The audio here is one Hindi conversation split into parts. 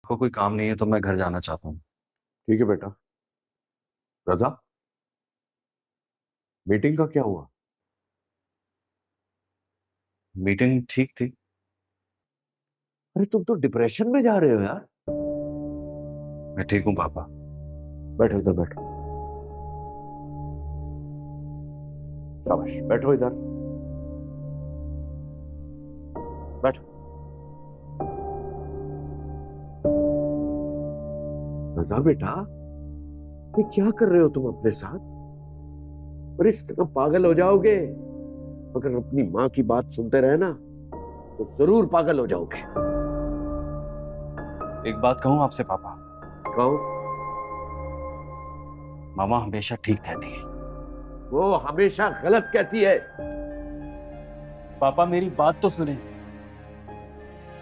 को कोई काम नहीं है तो मैं घर जाना चाहता हूँ। ठीक है बेटा। रजा, मीटिंग का क्या हुआ? मीटिंग ठीक थी। अरे तुम तो डिप्रेशन में जा रहे हो यार। मैं ठीक हूँ पापा। बैठो इधर, बैठो। शाबाश, बैठो इधर, बैठो। रजा बेटा, ये क्या कर रहे हो तुम अपने साथ? और इस तरह पागल हो जाओगे। अगर अपनी माँ की बात सुनते रहे ना तो जरूर पागल हो जाओगे। एक बात कहूँ आपसे पापा, कहो। मामा हमेशा ठीक कहती है। वो हमेशा गलत कहती है। पापा मेरी बात तो सुने।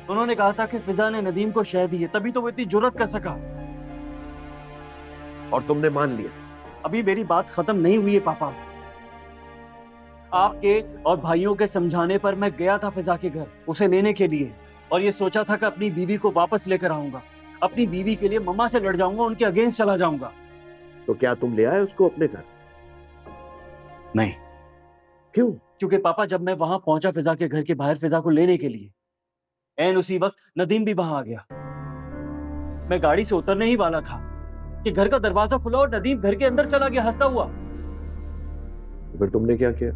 उन्होंने कहा था कि फिजा ने नदीम को शह दी है, तभी तो वो इतनी जुर्रत कर सका। और तुमने मान लिया। अभी मेरी बात खत्म नहीं हुई है पापा। आपके और भाइयों के समझाने पर मैं गया था फिजा के घर उसे लेने के लिए, और ये सोचा था कि अपनी बीवी को वापस लेकर आऊंगा। अपनी बीवी के लिए मम्मा से लड़ जाऊंगा, उनके अगेंस्ट चला जाऊंगा। तो क्या तुम ले आए उसको अपने घर? नहीं। क्यों? क्योंकि पापा जब मैं वहां पहुंचा फिजा के घर के बाहर फिजा को लेने के लिए, एन उसी वक्त नदीम भी वहां आ गया। मैं गाड़ी से उतरने ही वाला था कि घर का दरवाजा खुला और नदीम घर के अंदर चला गया हंसता हुआ। तो फिर तुमने क्या किया?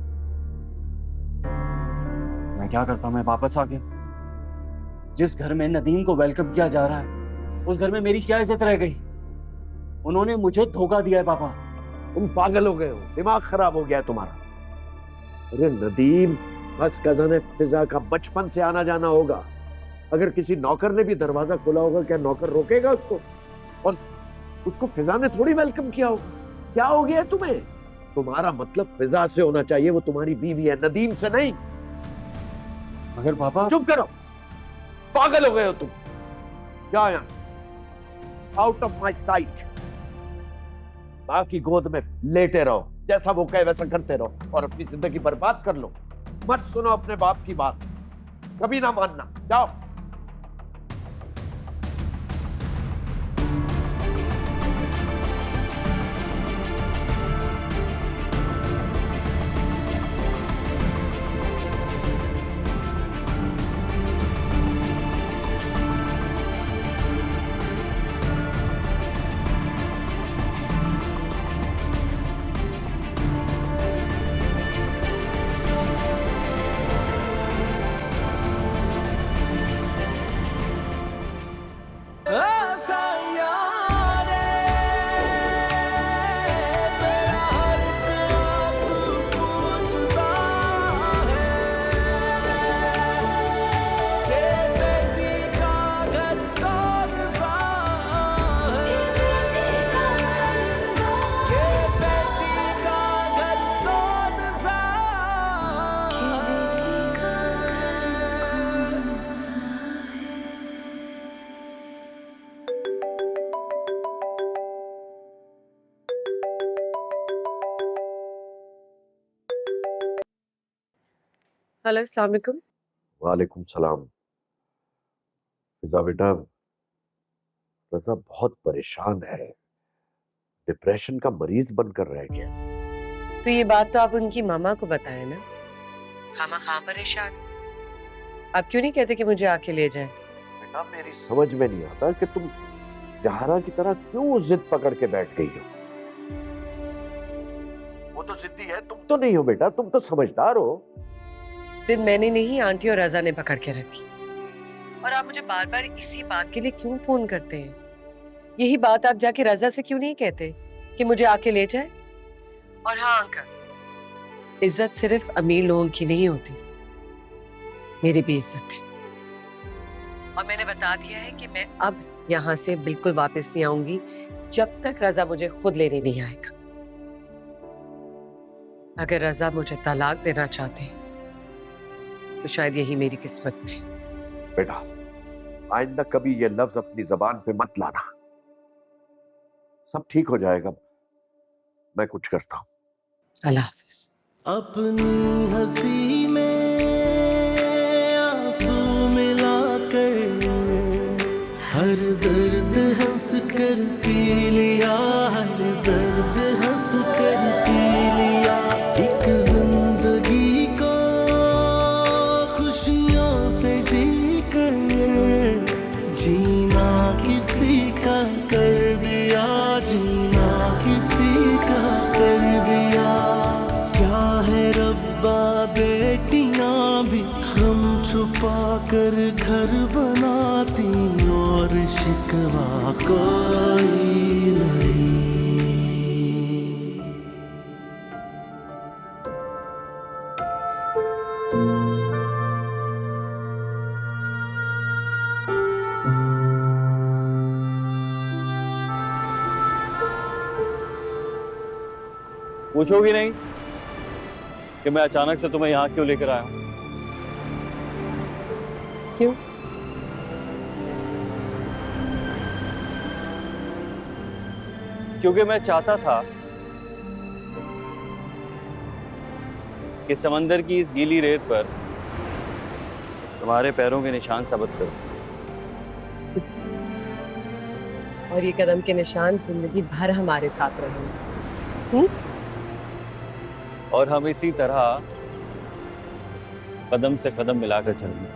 मैं क्या करता, मैं वापस आ गया। जिस घर में नदीम को वेलकम किया जा रहा है उस घर में मेरी क्या इज्जत रह गई? उन्होंने मुझे धोखा दिया है पापा। तुम पागल हो गए हो, दिमाग खराब हो गया है तुम्हारा। अरे नदीम बस कजन है फिजा का, बचपन से आना जाना होगा। अगर किसी नौकर ने भी दरवाजा खोला होगा, क्या नौकर रोकेगा उसको? और उसको फिजा ने थोड़ी वेलकम किया होगा। क्या हो गया है तुम्हें? तुम्हारा मतलब फिजा से होना चाहिए, वो तुम्हारी बीवी है, नदीम से नहीं। मगर पापा। चुप करो, पागल हो गए हो तुम। क्या यहां, आउट ऑफ माई साइट। मां की गोद में लेटे रहो, जैसा वो कहे वैसा करते रहो और अपनी जिंदगी बर्बाद कर लो। मत सुनो अपने बाप की बात, कभी ना मानना। जाओ। हेलो, अस्सलाम वालेकुम। वालेकुम सलाम। फिजा बेटा, रजा बहुत परेशान है, डिप्रेशन का मरीज बनकर रह गया। तो ये बात तो आप उनकी मामा को बताएं ना। खामा परेशान। आप क्यों नहीं कहते कि मुझे आके ले जाए? बेटा मेरी समझ में नहीं आता कि तुम जहारा की तरह क्यों जिद पकड़ के बैठ गई हो। वो तो जिद्दी है, तुम तो नहीं हो बेटा, तुम तो समझदार हो। जिद मैंने नहीं, आंटी और रजा ने पकड़ के रखी। और आप मुझे बार बार इसी बात के लिए क्यों फोन करते हैं? यही बात आप जाके रजा से क्यों नहीं कहते कि मुझे आके ले जाए? और हाँ अंकल, इज्जत सिर्फ अमीर लोगों की नहीं होती, मेरी भी इज्जत है। और मैंने बता दिया है कि मैं अब यहाँ से बिल्कुल वापस नहीं आऊंगी जब तक रजा मुझे खुद लेने नहीं आएगा। अगर रजा मुझे तलाक देना चाहते हैं तो शायद यही मेरी किस्मत में है। बेटा आइंदा कभी ये लफ्ज अपनी जबान पे मत लाना। सब ठीक हो जाएगा, मैं कुछ करता हूं। अल्लाह हाफिज। अपनी हंसी में आंसू मिलाकर हर दर्द लिया, हर दर्द हंस कर पी लिया। एक जिंदगी को खुशियों से जी कर जीना किसी का कर दिया, जीना किसी का कर दिया। क्या है रब्बा बेटियां भी हम छुपा कर घर बनाती और शिकवा कोई नहीं। पूछोगी नहीं कि मैं अचानक से तुम्हें यहाँ क्यों लेकर आया हूँ? क्यों? क्योंकि मैं चाहता था कि समंदर की इस गीली रेत पर तुम्हारे पैरों के निशान साबित करूं। और ये कदम के निशान जिंदगी भर हमारे साथ रहेंगे। और हम इसी तरह कदम से कदम मिलाकर चलेंगे।